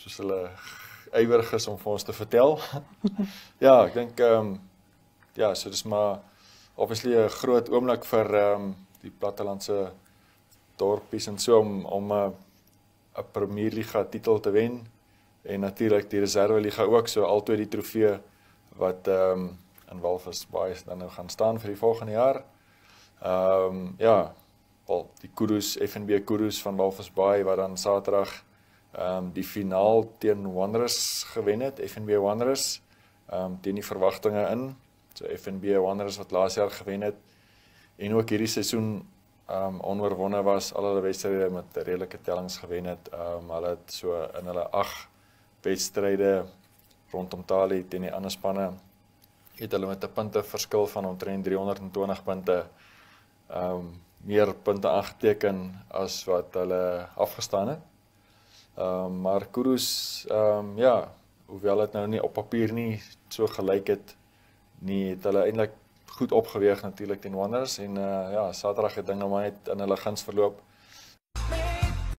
soos hulle ywerig is om vir ons te vertel. Ja, ek dink, ja, so dis maar obviously 'n groot oomblik vir die plattelandse dorpies en so om 'n Premier Liga titel te wen en natuurlik die Reserve Liga ook, so altyd die trofee wat in Walvis Bay dan nou gaan staan vir die volgende jaar. Ja, wel die Kudus, FNB Kudus van Walvis Bay wat dan Saterdag die finaal teen Wanderers gewen het, FNB Wanderers, teen die verwagtinge in. So FNB Wanderers wat laas jaar gewen het en ook hierdie seisoen onoorwonne was, al hulle wedstryde met redelike tellings gewen het. Hulle het so in hulle 8 wedstryde rondom Tali teen die ander spanne het hulle met 'n punteverskil van omtrent 320 punte meer punte aangeteken as wat hulle afgestaan het. Maar Kudus, ja, hoewel het nou nie op papier nie so gelyk het nie, het hulle eintlik goed opgeweeg natuurlik teen Wanderers en ja, Saterdag het dinge maar net in hulle guns verloop.